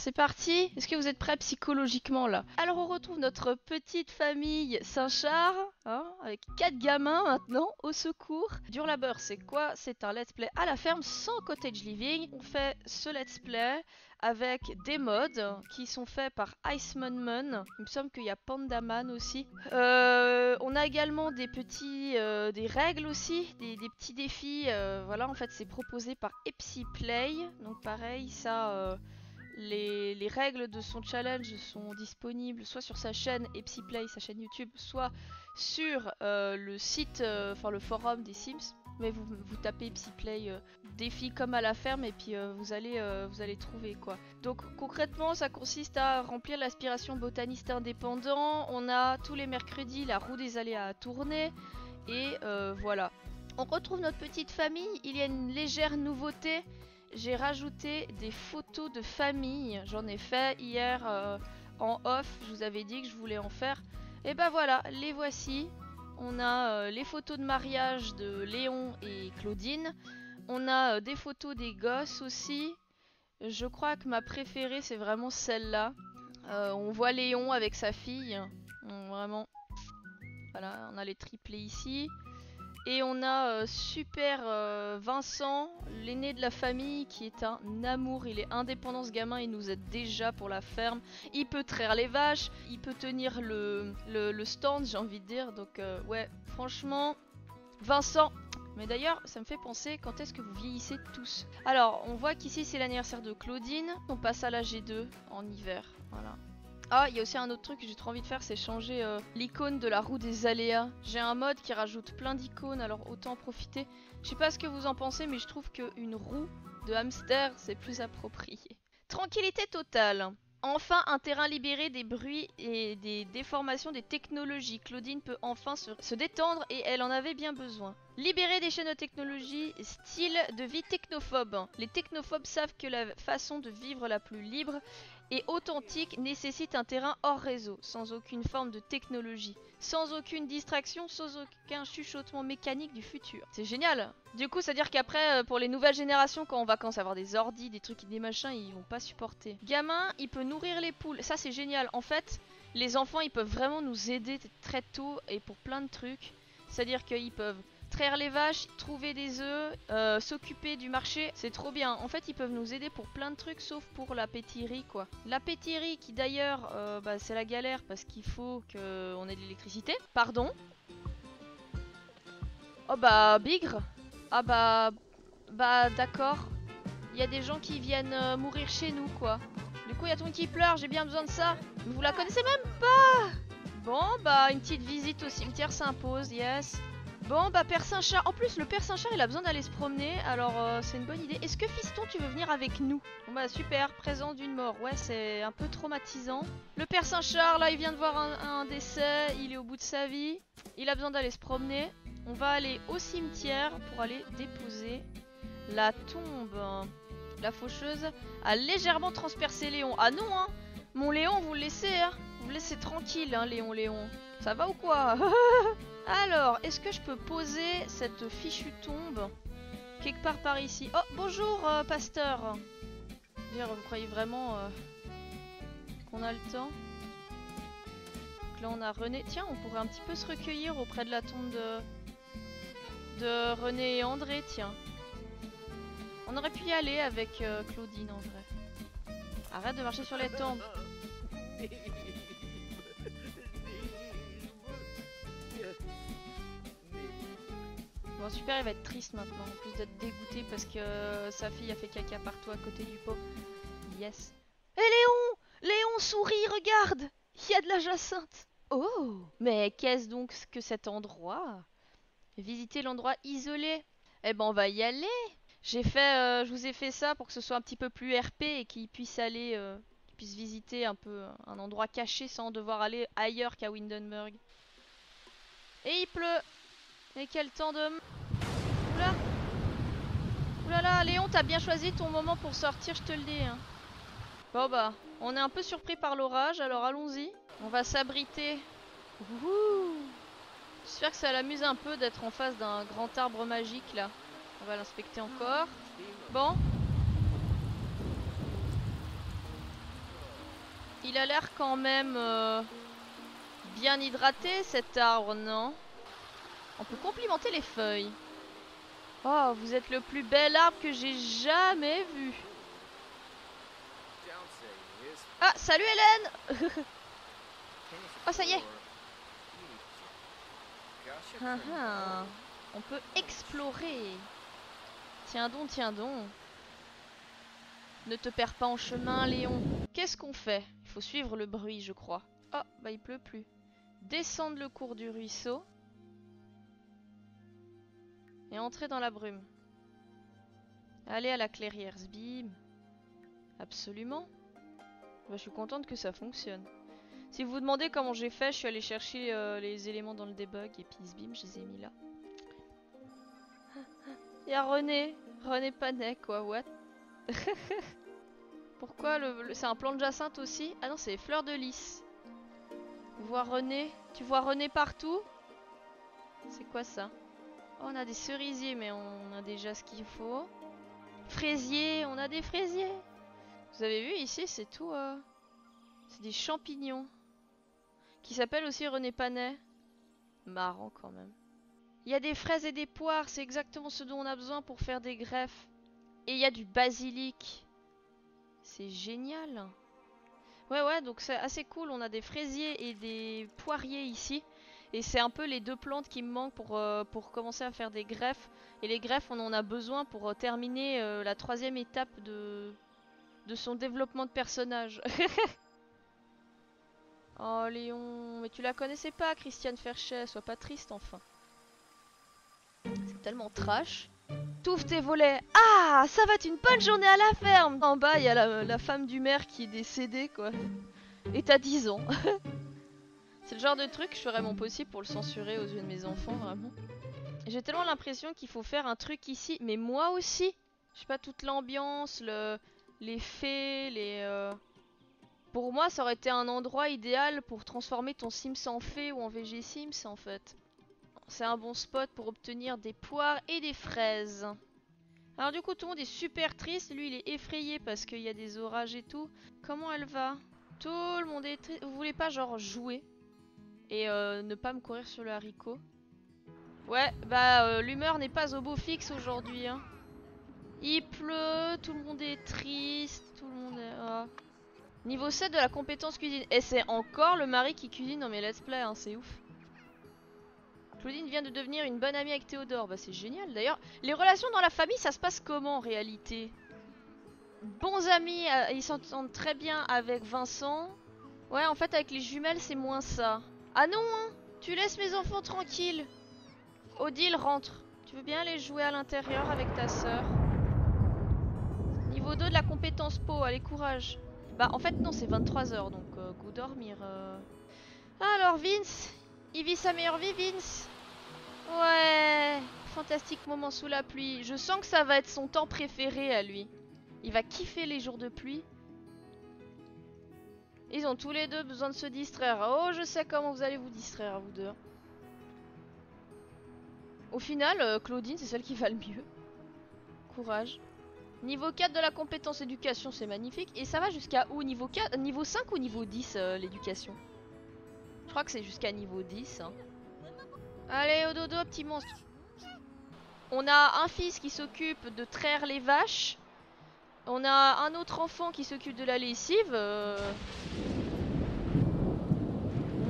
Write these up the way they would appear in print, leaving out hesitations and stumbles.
c'est parti. Est-ce que vous êtes prêts psychologiquement là? Alors on retrouve notre petite famille Saint-Char, hein, avec 4 gamins maintenant au secours. Dur labeur, c'est quoi? C'est un let's play à la ferme sans cottage living. On fait ce let's play avec des mods qui sont faits par Iceman Man. Il me semble qu'il y a Pandaman aussi. On a également des petits, des règles aussi, des petits défis. Voilà, en fait, c'est proposé par EpsiPlay. Donc pareil, ça, les règles de son challenge sont disponibles soit sur sa chaîne EpsiPlay, sa chaîne YouTube, soit sur le site, enfin le forum des Sims. Mais vous tapez EpsiPlay défi comme à la ferme et puis vous allez trouver quoi. Donc concrètement ça consiste à remplir l'aspiration botaniste indépendant. On a tous les mercredis la roue des aléas à tourner et voilà. On retrouve notre petite famille, il y a une légère nouveauté. J'ai rajouté des photos de famille, j'en ai fait hier en off, je vous avais dit que je voulais en faire. Et ben voilà, les voici. On a les photos de mariage de Léon et Claudine. On a des photos des gosses aussi. Je crois que ma préférée c'est vraiment celle-là. On voit Léon avec sa fille. Vraiment. Voilà, on a les triplés ici. Et on a Super Vincent, l'aîné de la famille, qui est un amour. Il est indépendant ce gamin, il nous aide déjà pour la ferme. Il peut traire les vaches, il peut tenir le stand, j'ai envie de dire. Donc ouais, franchement, Vincent. Mais d'ailleurs, ça me fait penser, quand est-ce que vous vieillissez tous? Alors, on voit qu'ici c'est l'anniversaire de Claudine. On passe à la G2 en hiver, voilà. Ah, il y a aussi un autre truc que j'ai trop envie de faire, c'est changer l'icône de la roue des aléas. J'ai un mode qui rajoute plein d'icônes, alors autant en profiter. Je sais pas ce que vous en pensez, mais je trouve qu'une roue de hamster, c'est plus approprié. Tranquillité totale. Enfin, un terrain libéré des bruits et des déformations des technologies. Claudine peut enfin se détendre et elle en avait bien besoin. Libéré des chaînes de technologie, style de vie technophobe. Les technophobes savent que la façon de vivre la plus libre et authentique nécessite un terrain hors réseau, sans aucune forme de technologie, sans aucune distraction, sans aucun chuchotement mécanique du futur. C'est génial. Du coup, c'est-à-dire qu'après, pour les nouvelles générations, quand on va commencer à avoir des ordis, des trucs, des machins, ils vont pas supporter. Gamin, il peut nourrir les poules. Ça, c'est génial. En fait, les enfants, ils peuvent vraiment nous aider très tôt et pour plein de trucs. C'est-à-dire qu'ils peuvent traire les vaches, trouver des œufs, s'occuper du marché, c'est trop bien. En fait, ils peuvent nous aider pour plein de trucs, sauf pour la pétillerie, quoi. La pétillerie, qui d'ailleurs, c'est la galère parce qu'il faut qu'on ait de l'électricité. Pardon. Oh bah, bigre. Ah bah d'accord. Il y a des gens qui viennent mourir chez nous, quoi. Du coup, il y a tout le monde qui pleure, j'ai bien besoin de ça. Mais vous la connaissez même pas. Bon, bah, une petite visite au cimetière s'impose, yes. Bon bah Père Saint-Char, en plus le Père Saint-Char il a besoin d'aller se promener, alors c'est une bonne idée. Est-ce que fiston tu veux venir avec nous? Bon bah super, présence d'une mort, ouais c'est un peu traumatisant. Le Père Saint-Char là il vient de voir un décès, il est au bout de sa vie, il a besoin d'aller se promener. On va aller au cimetière pour aller déposer la tombe. La faucheuse a légèrement transpercé Léon. Ah non hein, mon Léon vous le laissez hein, vous le laissez tranquille hein Léon. Ça va ou quoi? Alors, est-ce que je peux poser cette fichue tombe quelque part par ici? Oh, bonjour, pasteur. Dire, vous croyez vraiment qu'on a le temps? Donc là, on a René. Tiens, on pourrait un petit peu se recueillir auprès de la tombe de René et André, tiens. On aurait pu y aller avec Claudine, en vrai. Arrête de marcher sur les tombes. Bon super, il va être triste maintenant, en plus d'être dégoûté parce que sa fille a fait caca partout à côté du pot. Yes. Hé Léon! Léon souris, regarde! Il y a de la jacinthe. Oh! Mais qu'est-ce donc que cet endroit? Visiter l'endroit isolé. Eh ben on va y aller. Je vous ai fait ça pour que ce soit un petit peu plus RP et qu'ils puissent aller, qu'ils puissent visiter un peu un endroit caché sans devoir aller ailleurs qu'à Windenburg. Et il pleut. Et quel temps de... Oula. Oulala, Léon, t'as bien choisi ton moment pour sortir, je te le dis. Hein. Bon bah, on est un peu surpris par l'orage, alors allons-y. On va s'abriter. J'espère que ça l'amuse un peu d'être en face d'un grand arbre magique, là. On va l'inspecter encore. Bon. Bon, super, il va être triste maintenant, en plus d'être dégoûté parce que sa fille a fait caca partout à côté du pot. Yes. Hé Léon! Léon sourit, regarde! Il y a de la jacinthe. Oh! Mais qu'est-ce donc que cet endroit? Visiter l'endroit isolé. Oh! Mais qu'est-ce donc que cet endroit? Visiter l'endroit isolé. On va l'inspecter encore. Bon. Il a l'air quand même bien hydraté cet arbre, non? On peut complimenter les feuilles. Oh, vous êtes le plus bel arbre que j'ai jamais vu. Ah, salut Hélène. Oh, ça y est. Ah, ah. On peut explorer. Tiens donc, tiens donc. Ne te perds pas en chemin, Léon. Qu'est-ce qu'on fait? Il faut suivre le bruit, je crois. Oh, bah il pleut plus. Descendre le cours du ruisseau. Et entrer dans la brume. Aller à la clairière, bim. Absolument. Bah, je suis contente que ça fonctionne. Si vous vous demandez comment j'ai fait, je suis allée chercher les éléments dans le debug et puis bim, je les ai mis là. Il y a René. René Panet, quoi, what? Pourquoi c'est un plant de jacinthe aussi? Ah non, c'est les fleurs de lys. Tu vois René? Tu vois René partout? C'est quoi ça? Oh, on a des cerisiers, mais on a déjà ce qu'il faut. Fraisiers, on a des fraisiers. Vous avez vu ici, c'est tout. C'est des champignons. Qui s'appellent aussi René Panet. Marrant quand même. Il y a des fraises et des poires, c'est exactement ce dont on a besoin pour faire des greffes. Et il y a du basilic. C'est génial. Ouais, donc c'est assez cool. On a des fraisiers et des poiriers ici. Et c'est un peu les deux plantes qui me manquent pour commencer à faire des greffes. Et les greffes, on en a besoin pour terminer la 3e étape de son développement de personnage. Oh Léon, mais tu la connaissais pas, Christiane Ferchet, sois pas triste enfin. C'est tellement trash. T'ouvres tes volets. Ah, ça va être une bonne journée à la ferme. En bas, il y a la femme du maire qui est décédée, quoi. Et t'as 10 ans. C'est le genre de truc, je ferais mon possible pour le censurer aux yeux de mes enfants, vraiment. J'ai tellement l'impression qu'il faut faire un truc ici, mais moi aussi. Je sais pas, toute l'ambiance, les fées, Pour moi, ça aurait été un endroit idéal pour transformer ton Sims en fée ou en VG Sims, en fait. C'est un bon spot pour obtenir des poires et des fraises. Alors du coup, tout le monde est super triste. Lui, il est effrayé parce qu'il y a des orages et tout. Comment elle va? Tout le monde est triste. Vous voulez pas, genre, jouer? Et ne pas me courir sur le haricot? Ouais, bah, l'humeur n'est pas au beau fixe aujourd'hui, hein. Il pleut, tout le monde est triste, tout le monde est... Oh. Niveau 7 de la compétence cuisine. Et c'est encore le mari qui cuisine dans mes let's play, hein, c'est ouf. Claudine vient de devenir une bonne amie avec Théodore. Bah c'est génial. D'ailleurs, les relations dans la famille, ça se passe comment en réalité? Bons amis, ils s'entendent très bien avec Vincent. Ouais, en fait, avec les jumelles, c'est moins ça. Ah non, hein, tu laisses mes enfants tranquilles. Odile rentre. Tu veux bien aller jouer à l'intérieur avec ta sœur? Niveau 2 de la compétence peau, allez, courage. Bah, en fait, non, c'est 23h, donc go dormir. Alors, Vince, il vit sa meilleure vie, Vince. Ouais, fantastique moment sous la pluie. Je sens que ça va être son temps préféré à lui. Il va kiffer les jours de pluie. Ils ont tous les deux besoin de se distraire. Oh, je sais comment vous allez vous distraire, vous deux. Au final, Claudine, c'est celle qui va le mieux. Courage. Niveau 4 de la compétence éducation, c'est magnifique. Et ça va jusqu'à où? Niveau 4, niveau 5 ou niveau 10 l'éducation? Je crois que c'est jusqu'à niveau 10. Hein. Allez, au dodo, petit monstre. On a un fils qui s'occupe de traire les vaches. On a un autre enfant qui s'occupe de la lessive.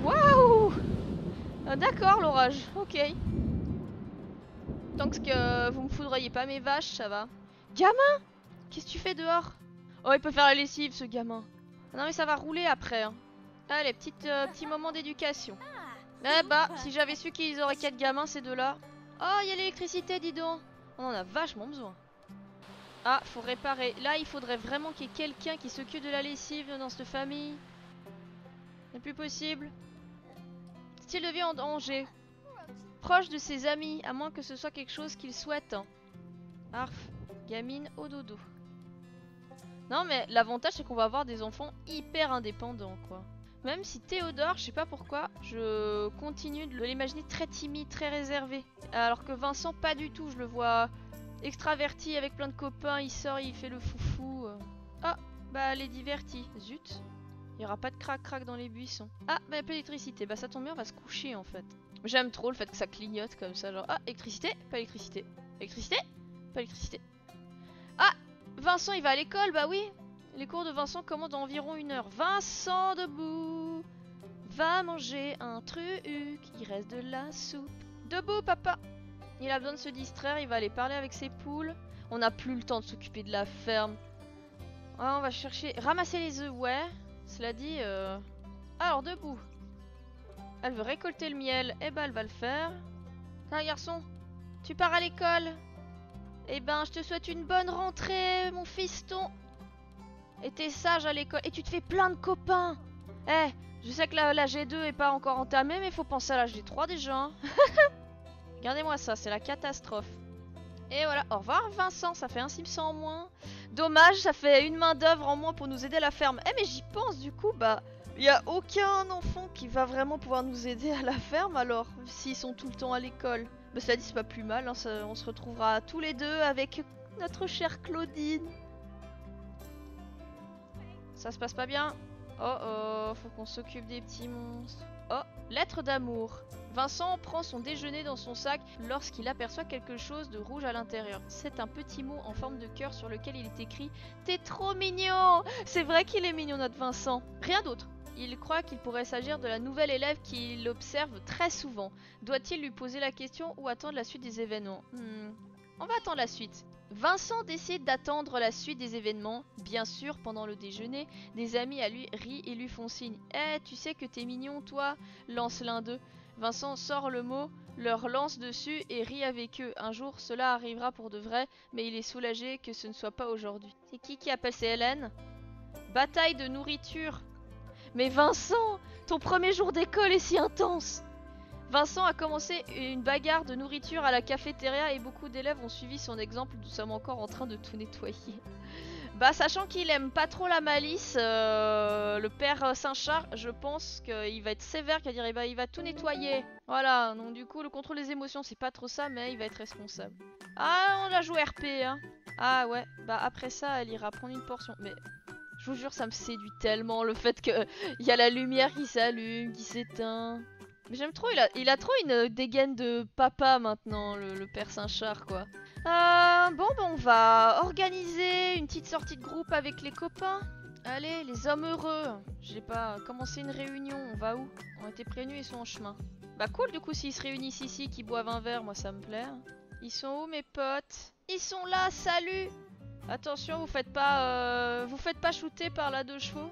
Waouh! D'accord, l'orage. Ok. Tant que vous me foudroyez pas mes vaches, ça va. Gamin! Qu'est-ce que tu fais dehors? Oh, il peut faire la lessive, ce gamin. Non, mais ça va rouler après. Hein. Allez, petit moment d'éducation. Eh bah, si j'avais su qu'ils auraient 4 gamins, ces deux-là. Oh, il y a l'électricité, dis donc. On en a vachement besoin. Ah, faut réparer. Là, il faudrait vraiment qu'il y ait quelqu'un qui s'occupe de la lessive dans cette famille. C'est plus possible. Style de vie en danger. Proche de ses amis, à moins que ce soit quelque chose qu'il souhaite. Arf, gamine au dodo. Non, mais l'avantage, c'est qu'on va avoir des enfants hyper indépendants, quoi. Même si Théodore, je sais pas pourquoi, je continue de l'imaginer très timide, très réservé. Alors que Vincent, pas du tout. Je le vois extraverti avec plein de copains, il sort, il fait le foufou. Ah, bah elle est divertie. Zut. Il n'y aura pas de crac-crac dans les buissons. Ah, bah y'a pas d'électricité. Bah ça tombe bien, on va se coucher en fait. J'aime trop le fait que ça clignote comme ça. Genre, ah, électricité, pas électricité. Électricité, pas électricité. Ah, Vincent il va à l'école, bah oui. Les cours de Vincent commencent dans environ 1 heure. Vincent debout. Va manger un truc. Il reste de la soupe. Debout, papa. Il a besoin de se distraire, il va aller parler avec ses poules. On n'a plus le temps de s'occuper de la ferme. Ah, on va chercher... Ramasser les œufs, ouais. Cela dit... Alors, debout. Elle veut récolter le miel. Eh ben, elle va le faire. Tiens, garçon. Tu pars à l'école. Eh ben, je te souhaite une bonne rentrée, mon fiston. Et t'es sage à l'école. Et tu te fais plein de copains. Eh, je sais que la G2 est pas encore entamée, mais faut penser à la G3 déjà. Hein. Regardez-moi ça, c'est la catastrophe. Et voilà, au revoir Vincent, ça fait un Simpson en moins. Dommage, ça fait une main d'œuvre en moins pour nous aider à la ferme. Eh mais j'y pense du coup, bah... Il n'y a aucun enfant qui va vraiment pouvoir nous aider à la ferme alors, s'ils sont tout le temps à l'école. Mais cela dit, c'est pas plus mal, hein, on se retrouvera tous les deux avec notre chère Claudine. Ça se passe pas bien. Oh oh, faut qu'on s'occupe des petits monstres. Oh, lettre d'amour. Vincent prend son déjeuner dans son sac lorsqu'il aperçoit quelque chose de rouge à l'intérieur. C'est un petit mot en forme de cœur sur lequel il est écrit « T'es trop mignon !» C'est vrai qu'il est mignon notre Vincent. Rien d'autre. Il croit qu'il pourrait s'agir de la nouvelle élève qu'il observe très souvent. Doit-il lui poser la question ou attendre la suite des événements? On va attendre la suite. Vincent décide d'attendre la suite des événements. Bien sûr, pendant le déjeuner, des amis à lui rient et lui font signe. « Eh, tu sais que t'es mignon, toi ?» lance l'un d'eux. Vincent sort le mot, leur lance dessus et rit avec eux. Un jour, cela arrivera pour de vrai, mais il est soulagé que ce ne soit pas aujourd'hui. C'est qui appelle? C'est Hélène? Bataille de nourriture. Mais Vincent, ton premier jour d'école est si intense. Vincent a commencé une bagarre de nourriture à la cafétéria et beaucoup d'élèves ont suivi son exemple. Nous sommes encore en train de tout nettoyer. Bah, sachant qu'il aime pas trop la malice, le père Saint-Char, je pense qu'il va être sévère, qu'il va dire, bah, il va tout nettoyer. Voilà, donc du coup, le contrôle des émotions, c'est pas trop ça, mais il va être responsable. Ah, on a joué RP, hein. Ah ouais, bah après ça, elle ira prendre une portion. Mais je vous jure, ça me séduit tellement le fait qu'il y a la lumière qui s'allume, qui s'éteint. Mais j'aime trop, il a trop une dégaine de papa maintenant, le père Saint-Char, quoi. Bon, on va organiser une petite sortie de groupe avec les copains. Allez, les hommes heureux. J'ai pas commencé une réunion, on va où? On a été prévenus, ils sont en chemin. Bah cool, du coup, s'ils se réunissent ici, qu'ils boivent un verre, moi ça me plaît. Ils sont où mes potes? Ils sont là, salut! Attention, vous faites pas shooter par la 2 chevaux.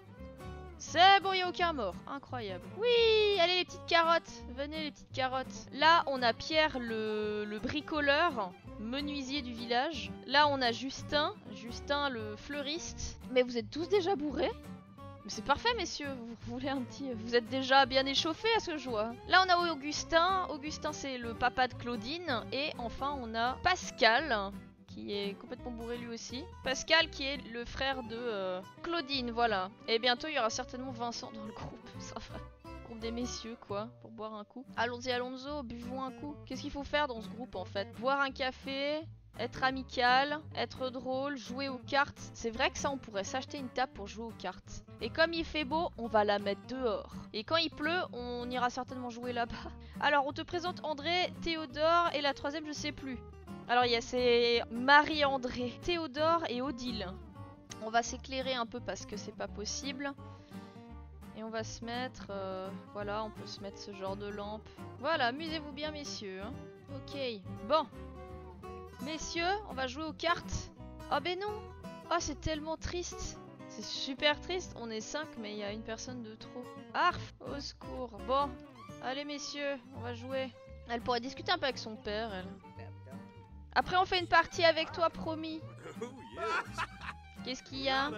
C'est bon, il n'y a aucun mort. Incroyable. Oui, allez les petites carottes. Venez les petites carottes. Là, on a Pierre le bricoleur, menuisier du village. Là, on a Justin le fleuriste. Mais vous êtes tous déjà bourrés? Mais c'est parfait, messieurs. Vous voulez un petit... Vous êtes déjà bien échauffés à ce que je vois. Là, on a Augustin. Augustin, c'est le papa de Claudine. Et enfin, on a Pascal, qui est complètement bourré lui aussi. Pascal qui est le frère de Claudine, voilà. Et bientôt il y aura certainement Vincent dans le groupe, ça va. Groupe des messieurs quoi, pour boire un coup. Allons-y Alonso, buvons un coup. Qu'est-ce qu'il faut faire dans ce groupe en fait? Boire un café, être amical, être drôle, jouer aux cartes. C'est vrai que ça on pourrait s'acheter une table pour jouer aux cartes. Et comme il fait beau, on va la mettre dehors. Et quand il pleut, on ira certainement jouer là-bas. Alors on te présente André, Théodore et la troisième je sais plus. Alors c'est Marie-André, Théodore et Odile. On va s'éclairer un peu parce que c'est pas possible. Et on va se mettre... voilà, on peut se mettre ce genre de lampe. Voilà, amusez-vous bien messieurs. Hein. Ok, bon. Messieurs, on va jouer aux cartes. Oh ben non. Oh c'est tellement triste. C'est super triste. On est 5 mais il y a une personne de trop. Arf, au secours. Bon, allez messieurs, on va jouer. Elle pourrait discuter un peu avec son père, elle. Après on fait une partie avec toi, promis. Qu'est-ce qu'il y a?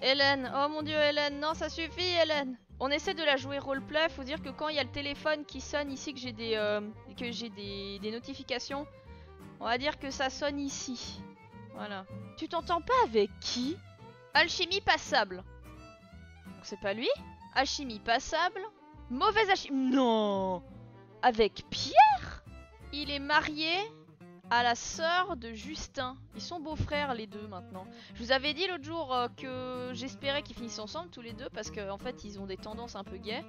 Hélène, oh mon dieu Hélène, non ça suffit Hélène. On essaie de la jouer roleplay, faut dire que quand il y a le téléphone qui sonne ici, que j'ai des notifications, on va dire que ça sonne ici. Voilà. Tu t'entends pas avec qui? Alchimie passable. Donc c'est pas lui? Alchimie passable. Mauvaise alchimie. Non. Avec Pierre? Il est marié à la sœur de Justin. Ils sont beaux-frères les deux maintenant. Je vous avais dit l'autre jour que j'espérais qu'ils finissent ensemble tous les deux parce qu'en fait ils ont des tendances un peu gays.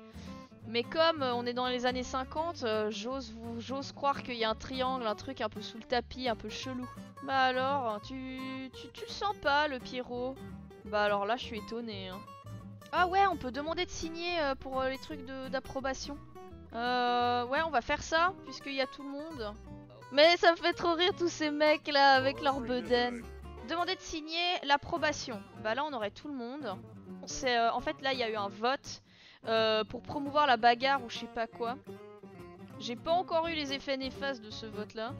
Mais comme on est dans les années 50, j'ose croire qu'il y a un triangle, un truc un peu sous le tapis, un peu chelou. Bah alors, tu le sens pas le Pierrot? Bah alors là je suis étonnée. Hein. Ah ouais, on peut demander de signer pour les trucs d'approbation. Ouais, on va faire ça puisqu'il y a tout le monde. Mais ça me fait trop rire tous ces mecs là avec leur bedaine. Demander de signer l'approbation. Bah là on aurait tout le monde. En fait là il y a eu un vote. Pour promouvoir la bagarre ou je sais pas quoi. J'ai pas encore eu les effets néfastes de ce vote là.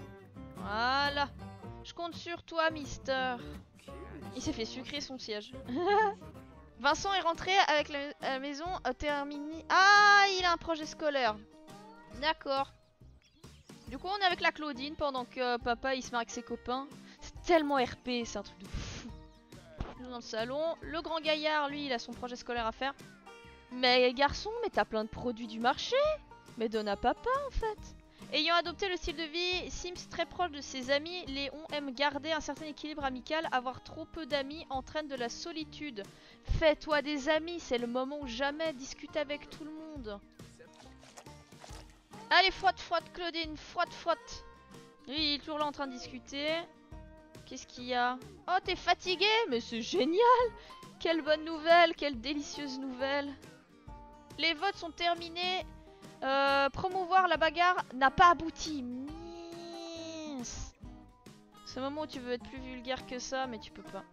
Voilà. Je compte sur toi, Mister. Il s'est fait sucrer son siège. Vincent est rentré avec la maison terminée. Ah, il a un projet scolaire. D'accord. Du coup, on est avec la Claudine pendant que papa il se marre avec ses copains. C'est tellement RP, c'est un truc de fou. Nous dans le salon. Le grand gaillard, lui, il a son projet scolaire à faire. Mais garçon, mais t'as plein de produits du marché. Mais donne à papa en fait. Ayant adopté le style de vie Sims très proche de ses amis, Léon aime garder un certain équilibre amical. Avoir trop peu d'amis entraîne de la solitude. Fais-toi des amis, c'est le moment ou jamais. Discute avec tout le monde. Allez, frotte, Claudine, frotte. Lui, il est toujours là en train de discuter. Qu'est-ce qu'il y a? Oh, t'es fatiguée? Mais c'est génial! Quelle bonne nouvelle, quelle délicieuse nouvelle. Les votes sont terminés. Promouvoir la bagarre n'a pas abouti. Mince. C'est le moment où tu veux être plus vulgaire que ça, mais tu peux pas.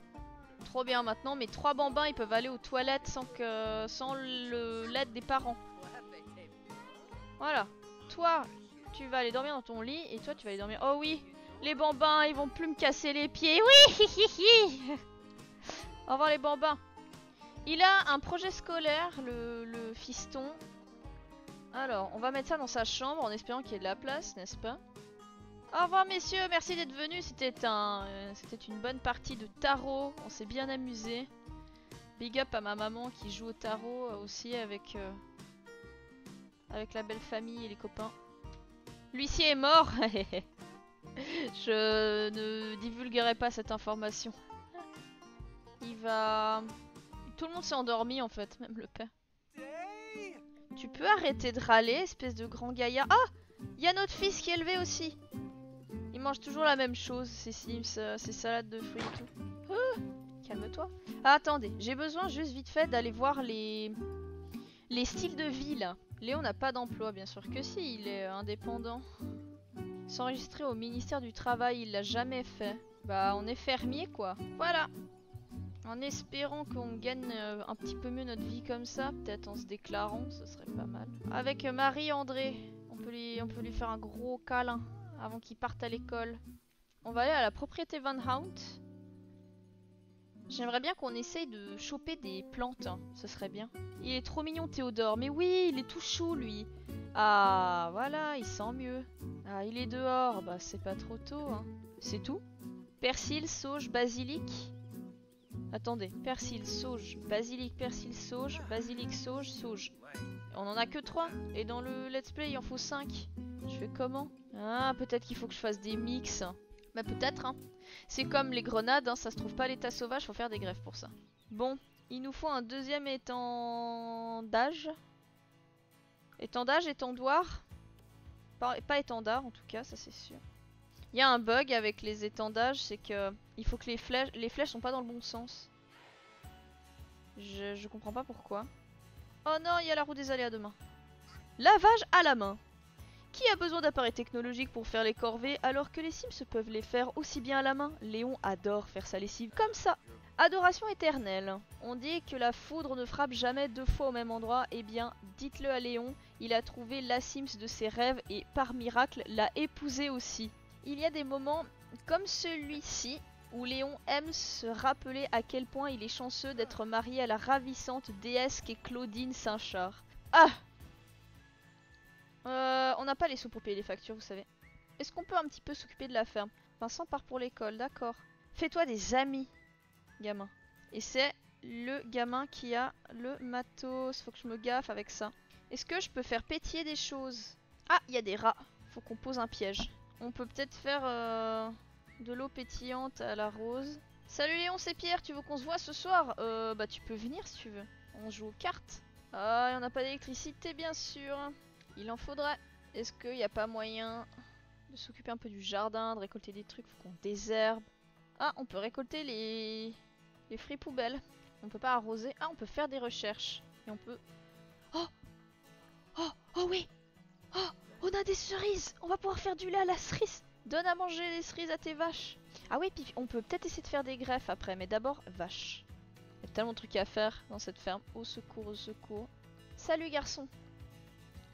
Trop bien maintenant, mes 3 bambins ils peuvent aller aux toilettes sans l'aide des parents. Voilà. Toi, tu vas aller dormir dans ton lit et toi tu vas aller dormir. Oh oui, les bambins ils vont plus me casser les pieds. Oui. Au revoir les bambins. Il a un projet scolaire, le fiston. Alors, on va mettre ça dans sa chambre en espérant qu'il y ait de la place, n'est-ce pas? Au revoir messieurs, merci d'être venus. C'était une bonne partie de tarot. On s'est bien amusé. Big up à ma maman qui joue au tarot aussi avec la belle famille et les copains. L'huissier est mort. Je ne divulguerai pas cette information. Il va... Tout le monde s'est endormi en fait, même le père. Tu peux arrêter de râler, espèce de grand gaillard. Ah! Il y a notre fils qui est élevé aussi. Il mange toujours la même chose, ces Sims, ces salades de fruits et tout. Calme-toi. Ah, attendez, j'ai besoin juste vite fait d'aller voir les styles de vie là. Léon n'a pas d'emploi, bien sûr que si, il est indépendant. S'enregistrer au ministère du Travail, il l'a jamais fait. Bah, on est fermier quoi. Voilà. En espérant qu'on gagne un petit peu mieux notre vie comme ça, peut-être en se déclarant, ce serait pas mal. Avec Marie-André, on peut lui faire un gros câlin avant qu'il parte à l'école. On va aller à la propriété Van Hout. J'aimerais bien qu'on essaye de choper des plantes, hein. Ce serait bien. Il est trop mignon Théodore, mais oui, il est tout chou lui. Ah, voilà, il sent mieux. Ah, il est dehors, bah c'est pas trop tôt, hein. C'est tout. Persil, sauge, basilic. Attendez, persil, sauge, basilic, persil, sauge, basilic, sauge, sauge. On en a que 3. Et dans le let's play, il en faut 5. Je fais comment? Ah, peut-être qu'il faut que je fasse des mix. Bah peut-être, hein. C'est comme les grenades, hein, ça se trouve pas à l'état sauvage, faut faire des greffes pour ça. Bon, il nous faut un deuxième étendage. Étendoir. Pas étendard en tout cas, ça c'est sûr. Il y a un bug avec les étendages, c'est que il faut que les flèches sont pas dans le bon sens. Je comprends pas pourquoi. Oh non, il y a la roue des aléas demain. Lavage à la main. Qui a besoin d'appareils technologiques pour faire les corvées alors que les Sims peuvent les faire aussi bien à la main? Léon adore faire sa lessive comme ça. Adoration éternelle. On dit que la foudre ne frappe jamais 2 fois au même endroit. Eh bien, dites-le à Léon, il a trouvé la Sims de ses rêves et par miracle l'a épousée aussi. Il y a des moments comme celui-ci où Léon aime se rappeler à quel point il est chanceux d'être marié à la ravissante déesse qu'est Claudine Saint-Char. Ah! On n'a pas les sous pour payer les factures, vous savez. Est-ce qu'on peut un petit peu s'occuper de la ferme? Vincent part pour l'école, d'accord. Fais-toi des amis, gamin. Et c'est le gamin qui a le matos. Faut que je me gaffe avec ça. Est-ce que je peux faire pétiller des choses? Ah, il y a des rats. Faut qu'on pose un piège. On peut peut-être faire de l'eau pétillante à la rose. Salut Léon, c'est Pierre, tu veux qu'on se voit ce soir? Bah tu peux venir si tu veux. On joue aux cartes. Ah, il n'y en a pas d'électricité bien sûr. Il en faudrait. Est-ce qu'il n'y a pas moyen de s'occuper un peu du jardin, de récolter des trucs? Faut qu'on désherbe. Ah, on peut récolter les fruits poubelles. On peut pas arroser. Ah, on peut faire des recherches. Et on peut... Oh! Oh! Oh oui! Oh! On a des cerises! On va pouvoir faire du lait à la cerise! Donne à manger les cerises à tes vaches! Ah oui, puis on peut peut-être essayer de faire des greffes après, mais d'abord, vaches. Il y a tellement de trucs à faire dans cette ferme. Au secours, au secours. Salut garçon!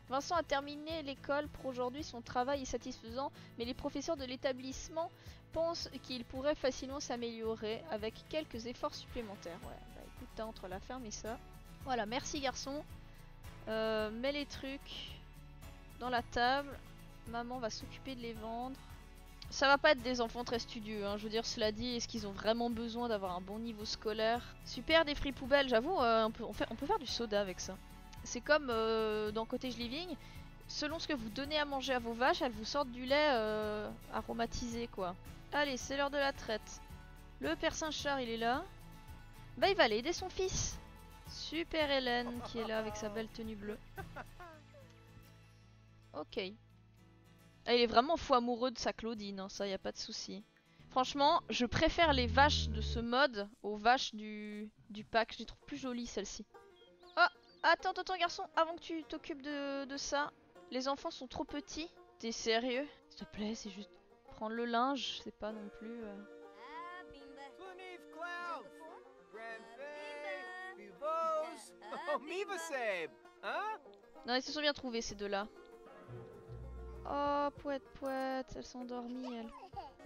Vincent a terminé l'école pour aujourd'hui, son travail est satisfaisant, mais les professeurs de l'établissement pensent qu'il pourrait facilement s'améliorer avec quelques efforts supplémentaires. Ouais, bah écoute, t'as entre la ferme et ça. Voilà, merci garçon. Mets les trucs dans la table. Maman va s'occuper de les vendre. Ça va pas être des enfants très studieux, hein. Je veux dire, cela dit, est-ce qu'ils ont vraiment besoin d'avoir un bon niveau scolaire? Super, des fruits poubelles, j'avoue, on peut faire du soda avec ça. C'est comme dans Cottage Living, selon ce que vous donnez à manger à vos vaches, elles vous sortent du lait aromatisé quoi. Allez, c'est l'heure de la traite. Le père Saint-Char, il est là. Bah il va aller aider son fils. Super Hélène qui est là avec sa belle tenue bleue. Ok. Ah, il est vraiment fou amoureux de sa Claudine, hein, ça y a pas de souci. Franchement, je préfère les vaches de ce mode aux vaches du pack, je les trouve plus jolies celles-ci. Oh! Attends, garçon, avant que tu t'occupes de ça, les enfants sont trop petits. T'es sérieux? S'il te plaît, c'est juste prendre le linge, c'est pas non plus... Non, ils se sont bien trouvés ces deux-là. Oh, pouette, elle s'est endormie, elle.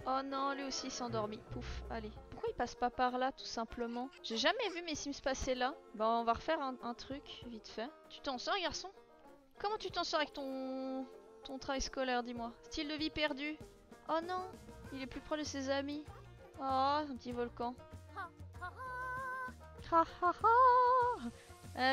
Oh non, lui aussi il s'est endormi. Pouf, allez. Pourquoi il passe pas par là, tout simplement? J'ai jamais vu mes Sims passer là. Bah, on va refaire un truc, vite fait. Tu t'en sors, garçon? Comment tu t'en sors avec ton travail scolaire, dis-moi? Style de vie perdu. Oh non, il est plus proche de ses amis. Oh, un petit volcan.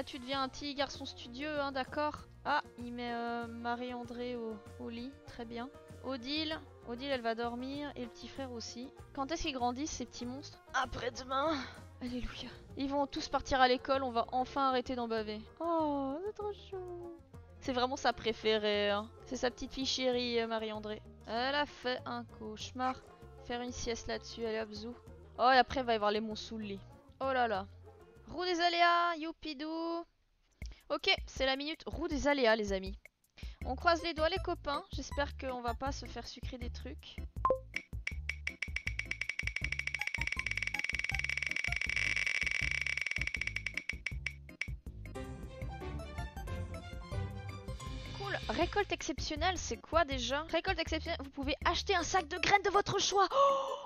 Tu deviens un petit garçon studieux, hein, d'accord? Ah, il met Marie-André au lit, très bien. Odile, elle va dormir et le petit frère aussi. Quand est-ce qu'ils grandissent ces petits monstres? Après-demain. Alléluia. Ils vont tous partir à l'école, on va enfin arrêter d'en baver. Oh, c'est trop chou. C'est vraiment sa préférée, hein. C'est sa petite fille chérie, Marie-André. Elle a fait un cauchemar. Faire une sieste là-dessus, allez hop zou. Oh, et après il va y avoir les monstres sous le lit. Oh là là. Roue des aléas, youpidou. Ok, c'est la minute roue des aléas les amis. On croise les doigts les copains, j'espère qu'on va pas se faire sucrer des trucs. Cool, récolte exceptionnelle, c'est quoi déjà? Récolte exceptionnelle, vous pouvez acheter un sac de graines de votre choix. Oh,